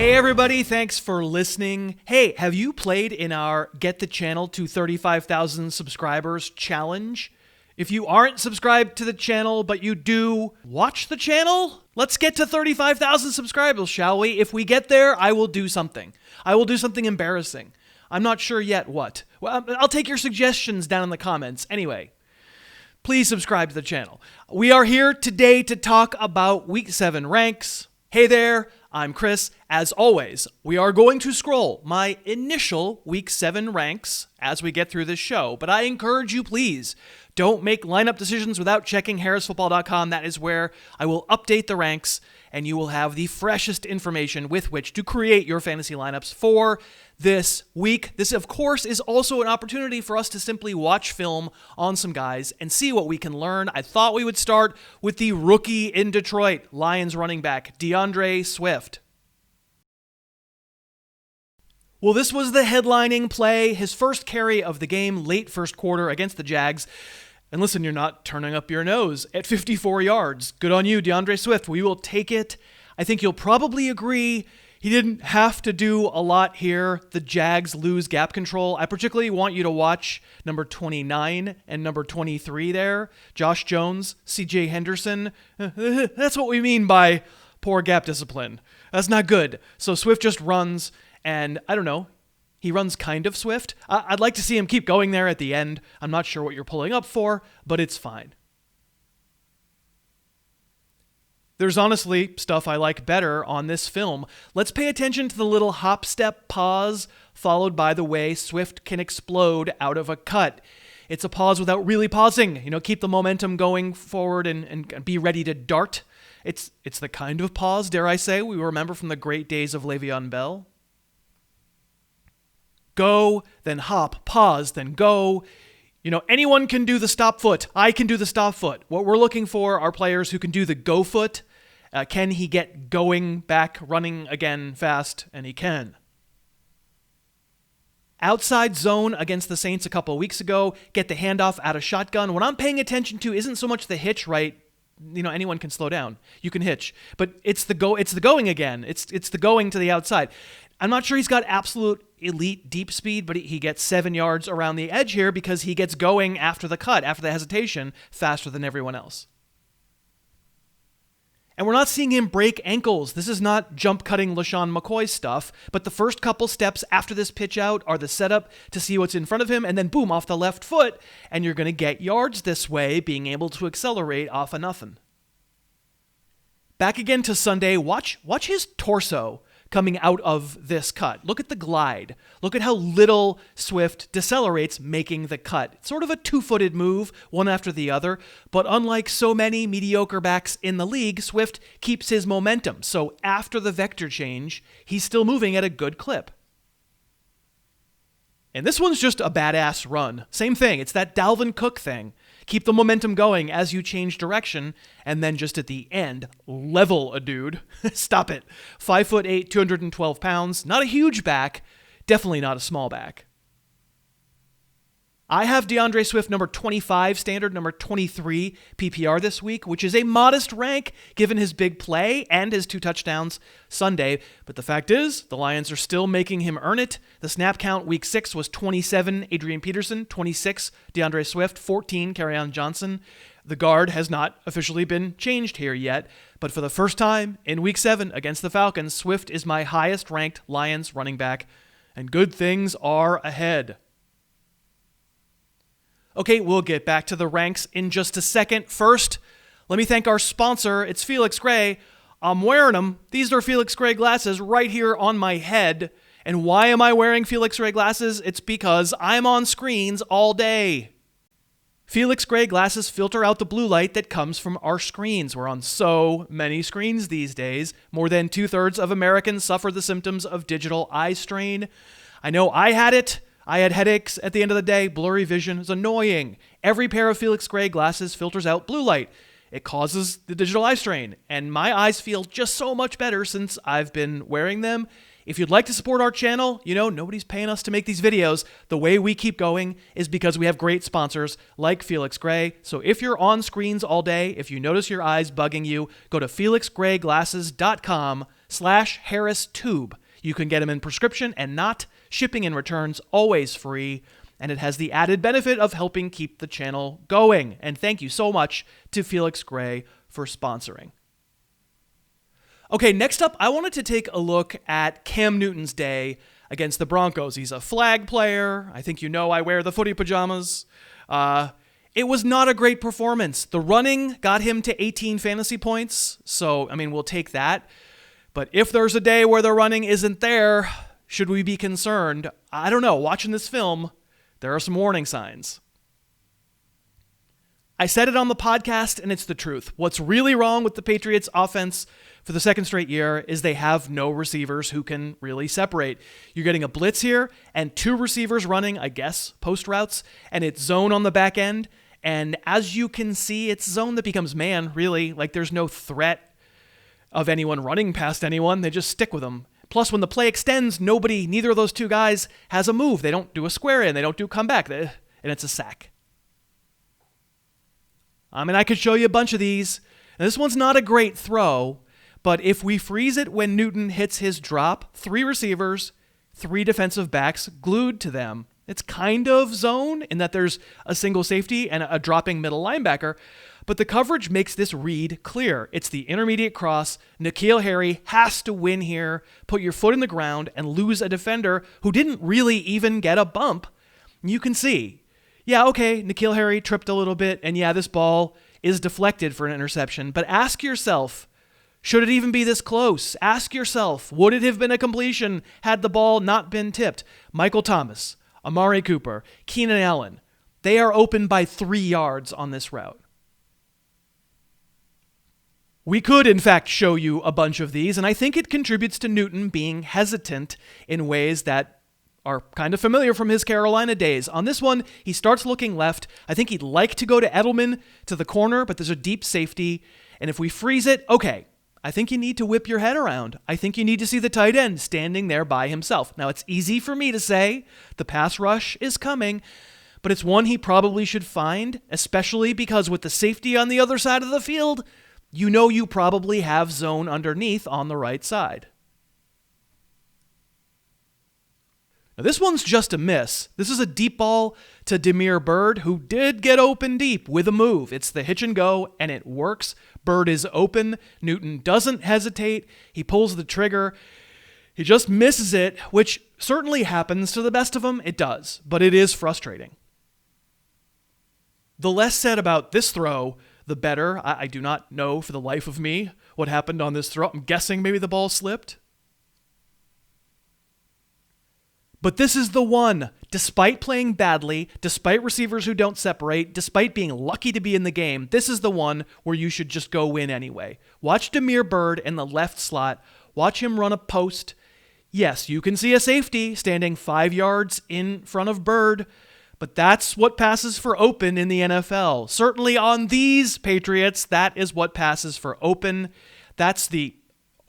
Hey everybody, thanks for listening. Hey, have you played in our Get the Channel to 35,000 subscribers challenge? If you aren't subscribed to the channel, but you do, watch the channel. Let's get to 35,000 subscribers, shall we? If we get there, I will do something. I will do something embarrassing. I'm not sure yet what. Well, I'll take your suggestions down in the comments. Anyway, please subscribe to the channel. We are here today to talk about Week 7 ranks. Hey there, I'm Chris. As always, we are going to scroll my initial Week 7 ranks as we get through this show, but I encourage you, please, don't make lineup decisions without checking harrisfootball.com. That is where I will update the ranks, and you will have the freshest information with which to create your fantasy lineups for this week. This, of course, is also an opportunity for us to simply watch film on some guys and see what we can learn. I thought we would start with the rookie in Detroit, Lions running back, DeAndre Swift. Well, this was the headlining play, his first carry of the game, late first quarter against the Jags. And listen, you're not turning up your nose at 54 yards. Good on you, DeAndre Swift. We will take it. I think you'll probably agree he didn't have to do a lot here. The Jags lose gap control. I particularly want you to watch number 29 and number 23 there. Josh Jones, C.J. Henderson. That's what we mean by poor gap discipline. That's not good. So Swift just runs, and I don't know. He runs kind of swift. I'd like to see him keep going there at the end. I'm not sure what you're pulling up for, but it's fine. There's honestly stuff I like better on this film. Let's pay attention to the little hop step pause followed by the way Swift can explode out of a cut. It's a pause without really pausing. Keep the momentum going forward and be ready to dart. It's the kind of pause, dare I say, we remember from the great days of Le'Veon Bell. Go, then hop, pause, then go. Anyone can do the stop foot. I can do the stop foot. What we're looking for are players who can do the go foot. Can he get going back, running again fast? And he can. Outside zone against the Saints a couple of weeks ago, get the handoff out of shotgun. What I'm paying attention to isn't so much the hitch, right? Anyone can slow down. You can hitch. But it's the going again. It's the going to the outside. I'm not sure he's got absolute elite deep speed, but he gets 7 yards around the edge here because he gets going after the cut, after the hesitation, faster than everyone else. And we're not seeing him break ankles. This is not jump-cutting LaShawn McCoy stuff, but the first couple steps after this pitch out are the setup to see what's in front of him, and then boom, off the left foot, and you're going to get yards this way, being able to accelerate off of nothing. Back again to Sunday, watch his torso coming out of this cut. Look at the glide. Look at how little Swift decelerates making the cut. It's sort of a two-footed move, one after the other, but unlike so many mediocre backs in the league, Swift keeps his momentum. So after the vector change, he's still moving at a good clip. And this one's just a badass run. Same thing. It's that Dalvin Cook thing. Keep the momentum going as you change direction, and then just at the end, level a dude. Stop it. 5'8", 212 pounds. Not a huge back. Definitely not a small back. I have DeAndre Swift number 25 standard, number 23 PPR this week, which is a modest rank given his big play and his 2 touchdowns Sunday. But the fact is, the Lions are still making him earn it. The snap count week 6 was 27 Adrian Peterson, 26 DeAndre Swift, 14 Kerryon Johnson. The guard has not officially been changed here yet, but for the first time in week 7 against the Falcons, Swift is my highest ranked Lions running back, and good things are ahead. Okay, we'll get back to the ranks in just a second. First, let me thank our sponsor. It's Felix Gray. I'm wearing them. These are Felix Gray glasses right here on my head. And why am I wearing Felix Gray glasses? It's because I'm on screens all day. Felix Gray glasses filter out the blue light that comes from our screens. We're on so many screens these days. More than 2/3 of Americans suffer the symptoms of digital eye strain. I know I had it. I had headaches at the end of the day. Blurry vision is annoying. Every pair of Felix Gray glasses filters out blue light. It causes the digital eye strain, and my eyes feel just so much better since I've been wearing them. If you'd like to support our channel, nobody's paying us to make these videos. The way we keep going is because we have great sponsors like Felix Gray. So if you're on screens all day, if you notice your eyes bugging you, go to felixgrayglasses.com/HarrisTube. You can get them in prescription and not. Shipping and returns always free. And it has the added benefit of helping keep the channel going. And thank you so much to Felix Gray for sponsoring. Okay, next up, I wanted to take a look at Cam Newton's day against the Broncos. He's a flag player. I think I wear the footy pajamas. It was not a great performance. The running got him to 18 fantasy points, so, we'll take that. But if there's a day where the running isn't there, should we be concerned? I don't know. Watching this film, there are some warning signs. I said it on the podcast, and it's the truth. What's really wrong with the Patriots' offense for the second straight year is they have no receivers who can really separate. You're getting a blitz here and two receivers running, I guess, post routes, and it's zone on the back end. And as you can see, it's zone that becomes man, really. Like, there's no threat of anyone running past anyone. They just stick with them. Plus, when the play extends, neither of those two guys has a move. They don't do a square in. They don't do comeback. And it's a sack. I could show you a bunch of these. And this one's not a great throw, but if we freeze it when Newton hits his drop, 3 receivers, 3 defensive backs glued to them. It's kind of zone in that there's a single safety and a dropping middle linebacker, but the coverage makes this read clear. It's the intermediate cross. N'Keal Harry has to win here, put your foot in the ground, and lose a defender who didn't really even get a bump. You can see. Yeah, okay, N'Keal Harry tripped a little bit, and yeah, this ball is deflected for an interception, but ask yourself, should it even be this close? Ask yourself, would it have been a completion had the ball not been tipped? Michael Thomas, Amari Cooper, Keenan Allen, they are open by 3 yards on this route. We could, in fact, show you a bunch of these, and I think it contributes to Newton being hesitant in ways that are kind of familiar from his Carolina days. On this one, he starts looking left. I think he'd like to go to Edelman to the corner, but there's a deep safety, and if we freeze it, okay, I think you need to whip your head around. I think you need to see the tight end standing there by himself. Now, it's easy for me to say the pass rush is coming, but it's one he probably should find, especially because with the safety on the other side of the field, you probably have zone underneath on the right side. Now, this one's just a miss. This is a deep ball to Damiere Byrd, who did get open deep with a move. It's the hitch and go, and it works. Byrd is open. Newton doesn't hesitate. He pulls the trigger. He just misses it, which certainly happens to the best of them. It does, but it is frustrating. The less said about this throw, the better. I do not know for the life of me what happened on this throw. I'm guessing maybe the ball slipped. But this is the one, despite playing badly, despite receivers who don't separate, despite being lucky to be in the game, this is the one where you should just go win anyway. Watch Damiere Byrd in the left slot. Watch him run a post. Yes, you can see a safety standing 5 yards in front of Byrd, but that's what passes for open in the NFL. Certainly on these Patriots, that is what passes for open. That's the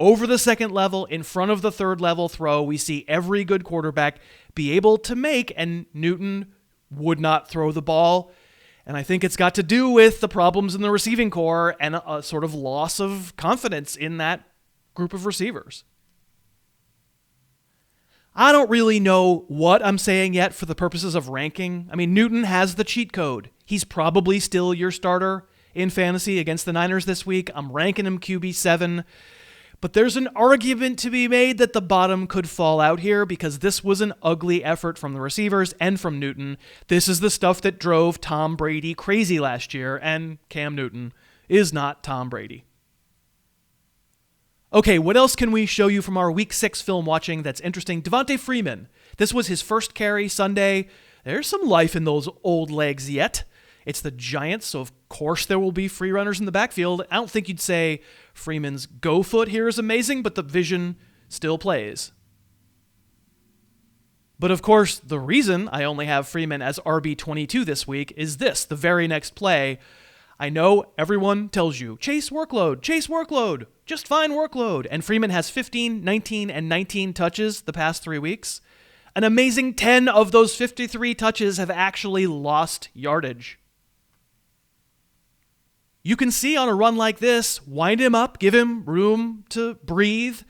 over the second level, in front of the third level throw we see every good quarterback be able to make, and Newton would not throw the ball. And I think it's got to do with the problems in the receiving core and a sort of loss of confidence in that group of receivers. I don't really know what I'm saying yet for the purposes of ranking. Newton has the cheat code. He's probably still your starter in fantasy against the Niners this week. I'm ranking him QB7. But there's an argument to be made that the bottom could fall out here because this was an ugly effort from the receivers and from Newton. This is the stuff that drove Tom Brady crazy last year, and Cam Newton is not Tom Brady. Okay, what else can we show you from our Week 6 film watching that's interesting? Devonte Freeman. This was his first carry Sunday. There's some life in those old legs yet. It's the Giants, so of course there will be free runners in the backfield. I don't think you'd say Freeman's go foot here is amazing, but the vision still plays. But of course, the reason I only have Freeman as RB22 this week is this, the very next play. I know everyone tells you, chase workload, just fine workload. And Freeman has 15, 19, and 19 touches the past 3 weeks. An amazing 10 of those 53 touches have actually lost yardage. You can see on a run like this, wind him up, give him room to breathe.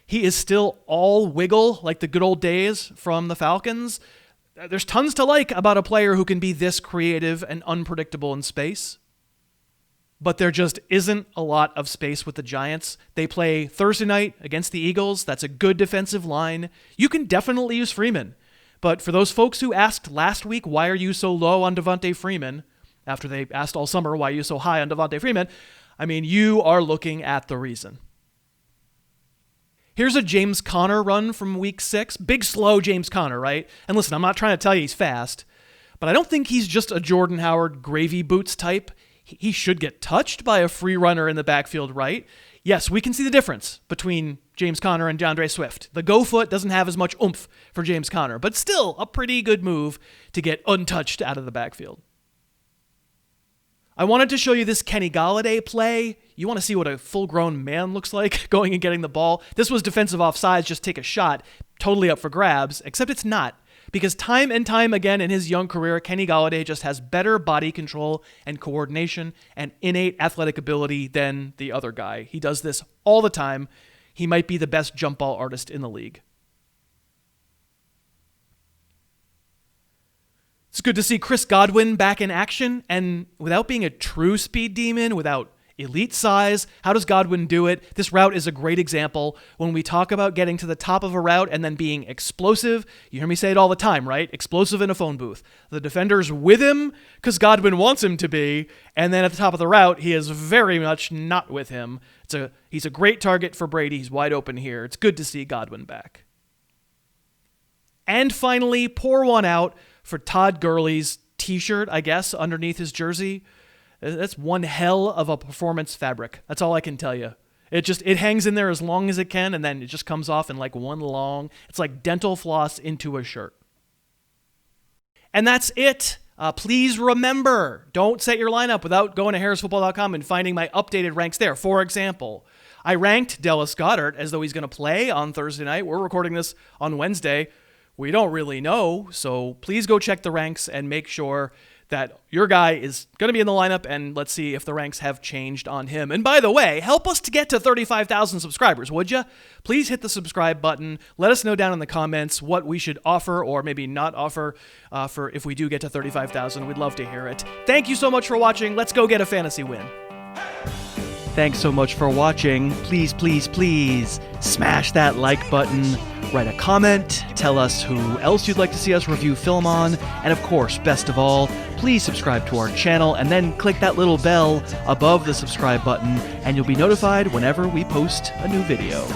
He is still all wiggle like the good old days from the Falcons. There's tons to like about a player who can be this creative and unpredictable in space. But there just isn't a lot of space with the Giants. They play Thursday night against the Eagles. That's a good defensive line. You can definitely use Freeman. But for those folks who asked last week, why are you so low on Devonte Freeman, after they asked all summer, why are you so high on Devonte Freeman, I mean, you are looking at the reason. Here's a James Conner run from week 6. Big, slow James Conner, right? And listen, I'm not trying to tell you he's fast, but I don't think he's just a Jordan Howard gravy boots type. He should get touched by a free runner in the backfield, right? Yes, we can see the difference between James Conner and DeAndre Swift. The go foot doesn't have as much oomph for James Conner, but still a pretty good move to get untouched out of the backfield. I wanted to show you this Kenny Golladay play. You want to see what a full-grown man looks like going and getting the ball. This was defensive offsides, just take a shot, totally up for grabs, except it's not. Because time and time again in his young career, Kenny Golladay just has better body control and coordination and innate athletic ability than the other guy. He does this all the time. He might be the best jump ball artist in the league. It's good to see Chris Godwin back in action, and without being a true speed demon, without elite size, how does Godwin do it? This route is a great example. When we talk about getting to the top of a route and then being explosive, you hear me say it all the time, right? Explosive in a phone booth. The defender's with him because Godwin wants him to be, and then at the top of the route, he is very much not with him. He's a great target for Brady. He's wide open here. It's good to see Godwin back. And finally, pour one out for Todd Gurley's t-shirt, I guess, underneath his jersey. That's one hell of a performance fabric. That's all I can tell you. It hangs in there as long as it can, and then it just comes off in like one long, it's like dental floss into a shirt. And that's it. Please remember, don't set your lineup without going to harrisfootball.com and finding my updated ranks there. For example, I ranked Dallas Goedert as though he's going to play on Thursday night. We're recording this on Wednesday. We don't really know, so please go check the ranks and make sure that your guy is going to be in the lineup, and let's see if the ranks have changed on him. And by the way, help us to get to 35,000 subscribers, would you? Please hit the subscribe button. Let us know down in the comments what we should offer or maybe not offer for if we do get to 35,000. We'd love to hear it. Thank you so much for watching. Let's go get a fantasy win. Thanks so much for watching. Please, please, please smash that like button. Write a comment, tell us who else you'd like to see us review film on, and of course, best of all, please subscribe to our channel and then click that little bell above the subscribe button and you'll be notified whenever we post a new video.